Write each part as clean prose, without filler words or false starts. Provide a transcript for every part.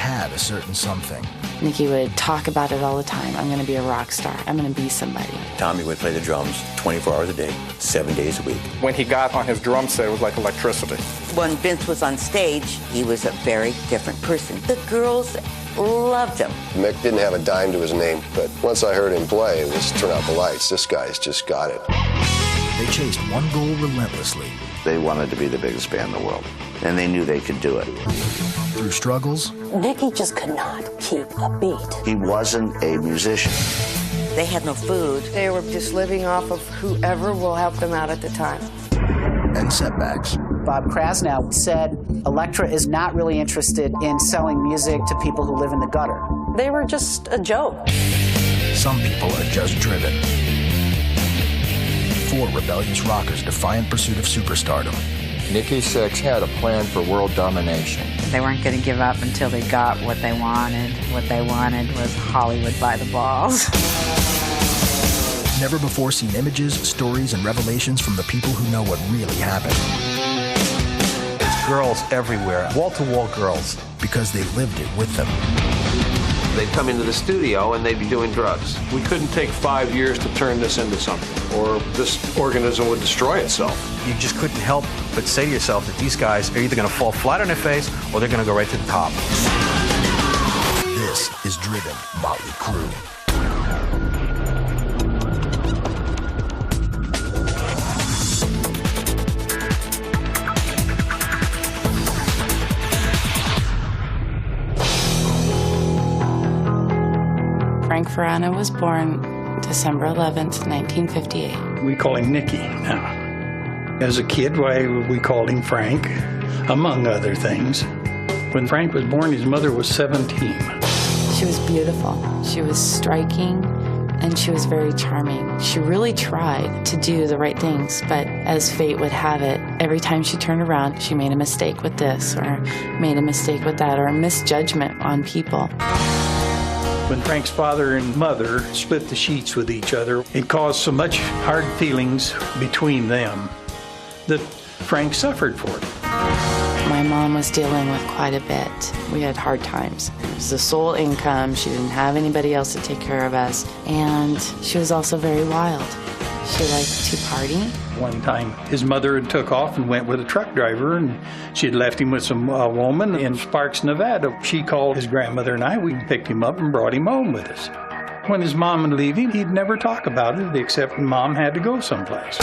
had a certain something. Nicky would talk about it all the time. I'm going to be a rock star. I'm going to be somebody. Tommy would play the drums 24 hours a day, 7 days a week. When he got on his drum set, it was like electricity. When Vince was on stage, he was a very different person. The girls loved him. Mick didn't have a dime to his name, but once I heard him play, it was turn out the lights. This guy's just got it. They chased one goal relentlessly. They wanted to be the biggest band in the world, and they knew they could do it. Through struggles. Nicky just could not keep a beat. He wasn't a musician. They had no food. They were just living off of whoever will help them out at the time. And setbacks. Bob Krasnow said Elektra is not really interested in selling music to people who live in the gutter. They were just a joke. Some people are just driven. 4 rebellious rockers' defiant pursuit of superstardom. Nikki Sixx had a plan for world domination. They weren't going to give up until they got what they wanted. What they wanted was Hollywood by the balls. Never before seen images, stories, and revelations from the people who know what really happened. There's girls everywhere, wall-to-wall girls. Because they lived it with them. They'd come into the studio and they'd be doing drugs. We couldn't take 5 years to turn this into something, or this organism would destroy itself. You just couldn't help but say to yourself that these guys are either going to fall flat on their face or they're going to go right to the top. This is Driven Motley Crue. Frank Ferrano was born December 11th, 1958. We call him Nicky now. As a kid, we called him Frank, among other things. When Frank was born, his mother was 17. She was beautiful. She was striking, and she was very charming. She really tried to do the right things, but as fate would have it, every time she turned around, she made a mistake with this, or made a mistake with that, or a misjudgment on people. When Frank's father and mother split the sheets with each other, it caused so much hard feelings between them that Frank suffered for it. My mom was dealing with quite a bit. We had hard times. It was the sole income. She didn't have anybody else to take care of us. And she was also very wild. She liked to party. One time, his mother had took off and went with a truck driver, and she had left him with some woman in Sparks, Nevada. She called his grandmother and I. We picked him up and brought him home with us. When his mom would leave him, he'd never talk about it, except when Mom had to go someplace.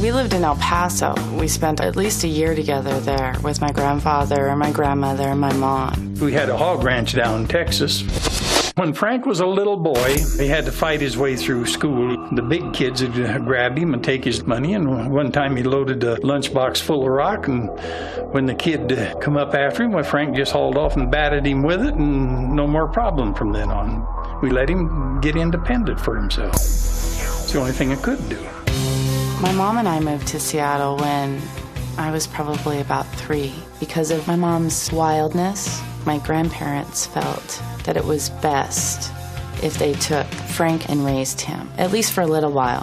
We lived in El Paso. We spent at least a year together there with my grandfather and my grandmother and my mom. We had a hog ranch down in Texas. When Frank was a little boy, he had to fight his way through school. The big kids would grab him and take his money, and one time he loaded a lunchbox full of rock, and when the kid come up after him, Frank just hauled off and batted him with it, and no more problem from then on. We let him get independent for himself. It's the only thing I could do. My mom and I moved to Seattle when I was probably about 3. Because of my mom's wildness, my grandparents felt that it was best if they took Frank and raised him, at least for a little while.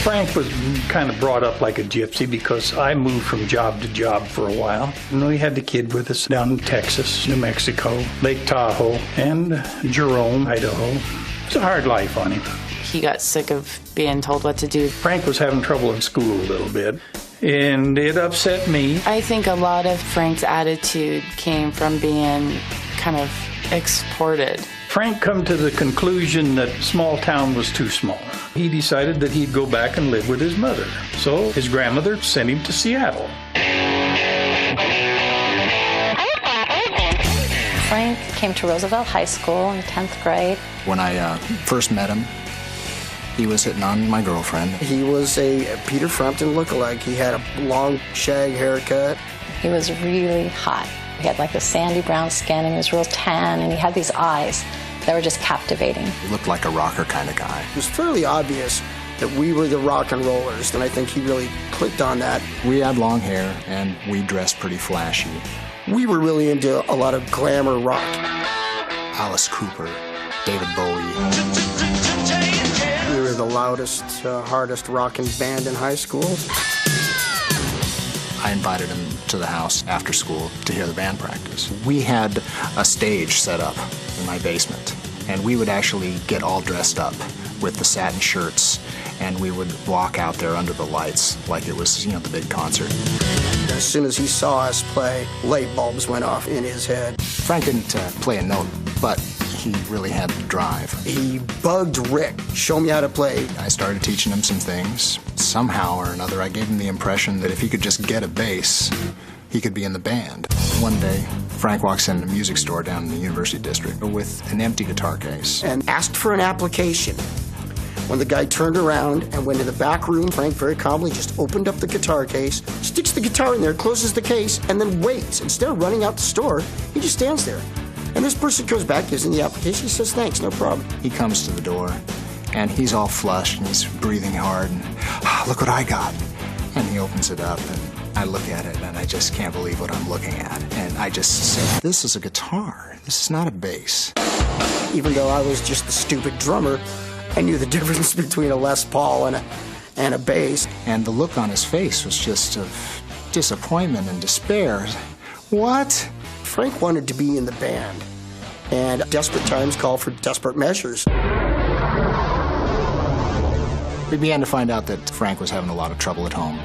Frank was kind of brought up like a gypsy because I moved from job to job for a while. And we had the kid with us down in Texas, New Mexico, Lake Tahoe, and Jerome, Idaho. It was a hard life on him. He got sick of being told what to do. Frank was having trouble in school a little bit, and it upset me. I think a lot of Frank's attitude came from being kind of exported. Frank come to the conclusion that small town was too small. He decided that he'd go back and live with his mother. So his grandmother sent him to Seattle. Frank came to Roosevelt High School in 10th grade. When I first met him, he was hitting on my girlfriend. He was a Peter Frampton lookalike. He had a long shag haircut. He was really hot. He had like a sandy brown skin and he was real tan, and he had these eyes that were just captivating. He looked like a rocker kind of guy. It was fairly obvious that we were the rock and rollers, and I think he really clicked on that. We had long hair and we dressed pretty flashy. We were really into a lot of glamour rock. Alice Cooper, David Bowie. We were the loudest, hardest rocking band in high school. I invited him to the house after school to hear the band practice. We had a stage set up in my basement, and we would actually get all dressed up with the satin shirts, and we would walk out there under the lights like it was, the big concert. As soon as he saw us play, light bulbs went off in his head. Frank didn't play a note, but he really had the drive. He bugged Rick, show me how to play. I started teaching him some things. Somehow or another, I gave him the impression that if he could just get a bass, he could be in the band. One day, Frank walks in a music store down in the University District with an empty guitar case. And asked for an application. When the guy turned around and went to the back room, Frank very calmly just opened up the guitar case, sticks the guitar in there, closes the case, and then waits. Instead of running out the store, he just stands there. And this person goes back, gives him the application, he says, thanks, no problem. He comes to the door, and he's all flushed, and he's breathing hard, and look what I got. And he opens it up, and I look at it, and I just can't believe what I'm looking at. And I just say, this is a guitar. This is not a bass. Even though I was just the stupid drummer, I knew the difference between a Les Paul and a bass. And the look on his face was just of disappointment and despair. What? Frank wanted to be in the band, and desperate times call for desperate measures. We began to find out that Frank was having a lot of trouble at home.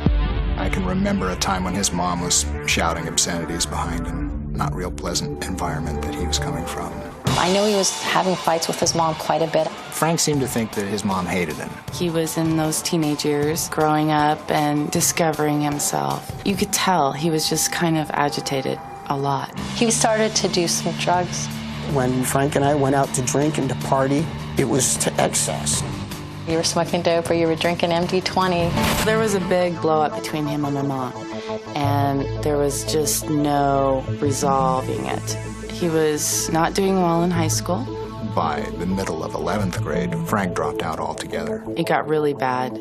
I can remember a time when his mom was shouting obscenities behind him. Not real pleasant environment that he was coming from. I know he was having fights with his mom quite a bit. Frank seemed to think that his mom hated him. He was in those teenage years, growing up and discovering himself. You could tell he was just kind of agitated a lot. He started to do some drugs. When Frank and I went out to drink and to party, it was to excess. You were smoking dope or you were drinking MD-20. There was a big blow-up between him and my mom, and there was just no resolving it. He was not doing well in high school. By the middle of 11th grade, Frank dropped out altogether. It got really bad.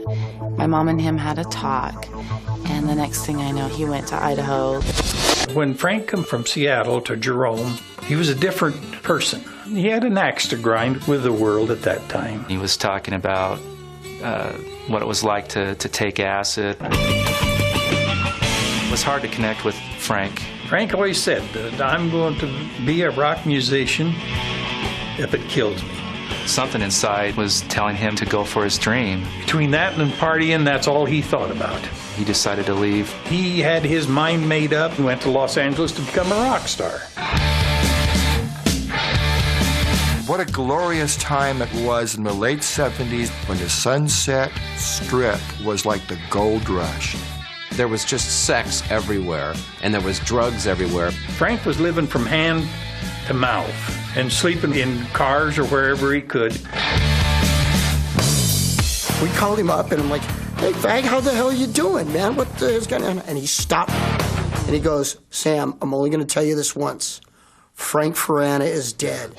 My mom and him had a talk, and the next thing I know, he went to Idaho. When Frank came from Seattle to Jerome, he was a different person. He had an axe to grind with the world at that time. He was talking about what it was like to take acid. It was hard to connect with Frank. Frank always said that I'm going to be a rock musician if it kills me. Something inside was telling him to go for his dream. Between that and partying, that's all he thought about. He decided to leave. He had his mind made up and went to Los Angeles to become a rock star. What a glorious time it was in the late 70s when the Sunset Strip was like the gold rush. There was just sex everywhere, and there was drugs everywhere. Frank was living from hand to mouth and sleeping in cars or wherever he could. We called him up, and I'm like, hey, Fag, how the hell are you doing, man? What the hell's going on? And he stopped, and he goes, Sam, I'm only going to tell you this once. Frank Farana is dead.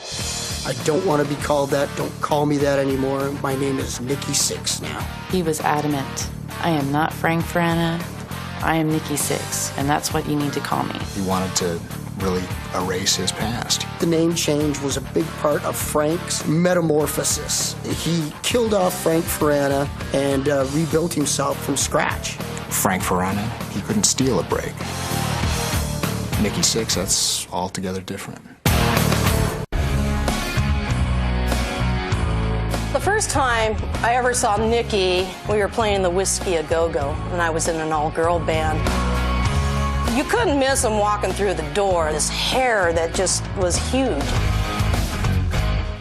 I don't want to be called that. Don't call me that anymore. My name is Nikki Sixx now. He was adamant. I am not Frank Farana. I am Nikki Sixx, and that's what you need to call me. He wanted to really erase his past. The name change was a big part of Frank's metamorphosis. He killed off Frank Farana and rebuilt himself from scratch. Frank Farana, he couldn't steal a break. Nikki Sixx, that's altogether different. The first time I ever saw Nikki, we were playing the Whiskey A Go-Go, and I was in an all-girl band. You couldn't miss him walking through the door. This hair that just was huge.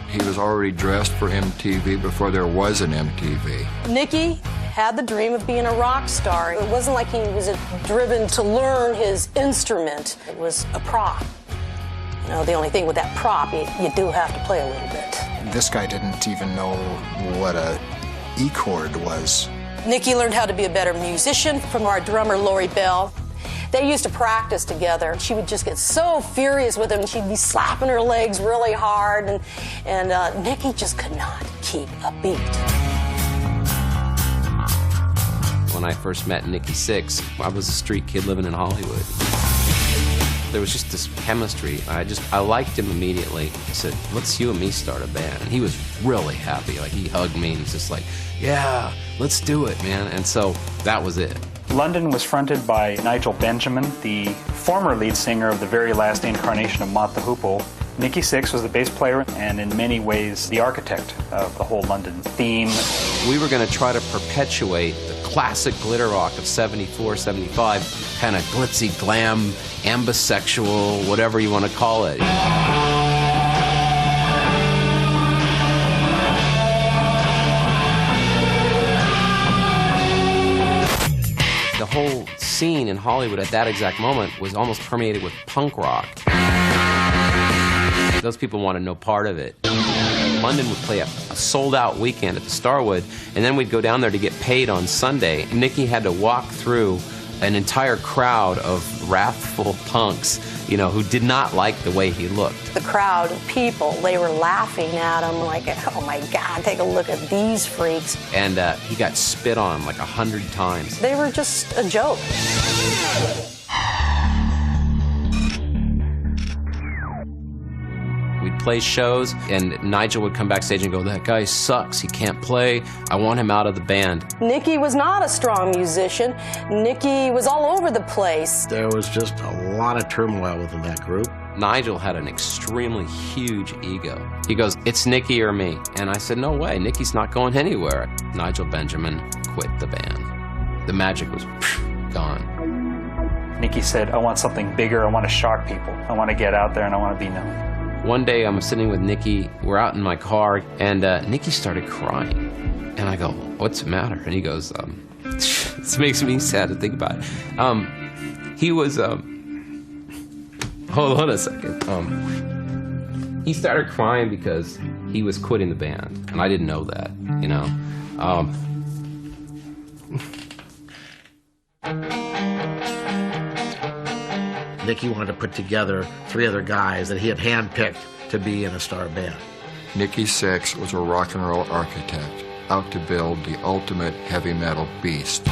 He was already dressed for MTV before there was an MTV. Nikki had the dream of being a rock star. It wasn't like he was driven to learn his instrument. It was a prop. You know, the only thing with that prop, you do have to play a little bit. This guy didn't even know what a E chord was. Nikki learned how to be a better musician from our drummer, Lori Bell. They used to practice together. She would just get so furious with him. She'd be slapping her legs really hard, and Nikki just could not keep a beat. When I first met Nikki Sixx, I was a street kid living in Hollywood. There was just this chemistry. I liked him immediately. I said, let's you and me start a band. And he was really happy. Like, he hugged me and he's just like, yeah, let's do it, man. And so that was it. London was fronted by Nigel Benjamin, the former lead singer of the very last incarnation of Motley Crue. Nikki Sixx was the bass player and in many ways the architect of the whole London theme. We were going to try to perpetuate the classic glitter rock of 74, 75, kind of glitzy, glam, ambisexual, whatever you want to call it. The whole scene in Hollywood at that exact moment was almost permeated with punk rock. Those people wanted no part of it. London would play a sold-out weekend at the Starwood, and then we'd go down there to get paid on Sunday. Nikki had to walk through an entire crowd of wrathful punks, you know, who did not like the way he looked. The crowd of people, they were laughing at him like, oh my God, take a look at these freaks. And he got spit on like 100 times. They were just a joke. We'd play shows, and Nigel would come backstage and go, that guy sucks, he can't play, I want him out of the band. Nikki was not a strong musician. Nikki was all over the place. There was just a lot of turmoil within that group. Nigel had an extremely huge ego. He goes, it's Nikki or me. And I said, no way, Nikki's not going anywhere. Nigel Benjamin quit the band. The magic was gone. Nikki said, I want something bigger, I want to shock people. I want to get out there and I want to be known. One day I'm sitting with Nikki, we're out in my car, and Nikki started crying. And I go, what's the matter? And he goes, this makes me sad to think about it. He was, hold on a second. He started crying because he was quitting the band, and I didn't know that, you know. Nikki wanted to put together 3 other guys that he had handpicked to be in a star band. Nikki Sixx was a rock and roll architect out to build the ultimate heavy metal beast.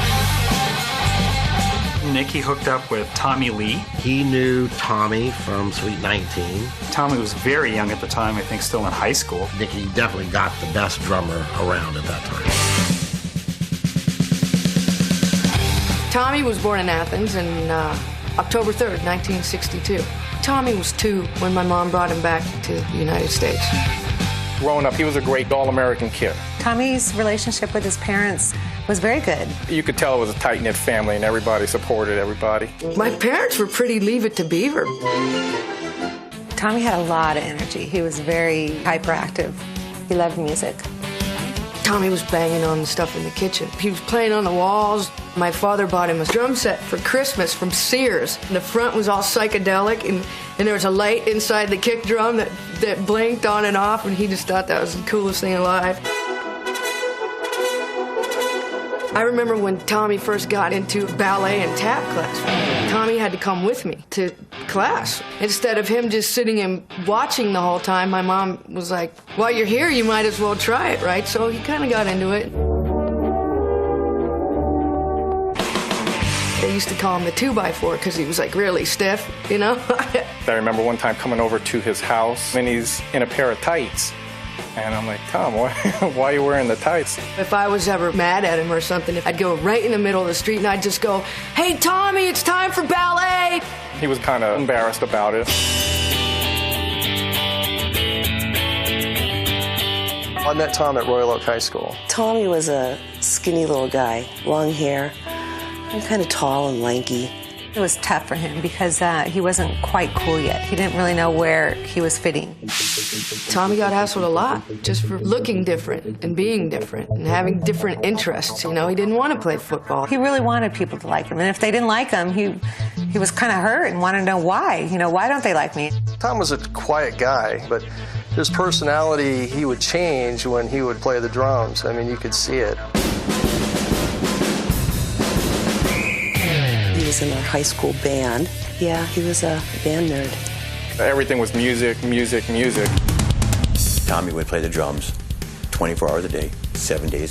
Nikki hooked up with Tommy Lee. He knew Tommy from Sweet 19. Tommy was very young at the time, I think still in high school. Nikki definitely got the best drummer around at that time. Tommy was born in Athens in October 3rd, 1962. Tommy was 2 when my mom brought him back to the United States. Growing up, he was a great all-American kid. Tommy's relationship with his parents was very good. You could tell it was a tight-knit family and everybody supported everybody. My parents were pretty Leave It to Beaver. Tommy had a lot of energy. He was very hyperactive. He loved music. Tommy was banging on the stuff in the kitchen. He was playing on the walls. My father bought him a drum set for Christmas from Sears. And the front was all psychedelic, and there was a light inside the kick drum that blinked on and off, and he just thought that was the coolest thing alive. I remember when Tommy first got into ballet and tap class. Tommy had to come with me to class. Instead of him just sitting and watching the whole time, my mom was like, while you're here, you might as well try it, right? So he kind of got into it. They used to call him the 2x4 because he was like really stiff, you know? I remember one time coming over to his house and he's in a pair of tights. And I'm like, Tom, why are you wearing the tights? If I was ever mad at him or something, I'd go right in the middle of the street and I'd just go, hey, Tommy, it's time for ballet. He was kind of embarrassed about it. I met Tom at Royal Oak High School. Tommy was a skinny little guy, long hair, and kind of tall and lanky. It was tough for him because he wasn't quite cool yet. He didn't really know where he was fitting. Tommy got hassled a lot just for looking different and being different and having different interests. You know, he didn't want to play football. He really wanted people to like him. And if they didn't like him, he was kind of hurt and wanted to know why. You know, why don't they like me? Tom was a quiet guy, but his personality, he would change when he would play the drums. I mean, you could see it. He was in our high school band. Yeah, he was a band nerd. Everything was music, music, music. Tommy would play the drums 24 hours a day, 7 days a week.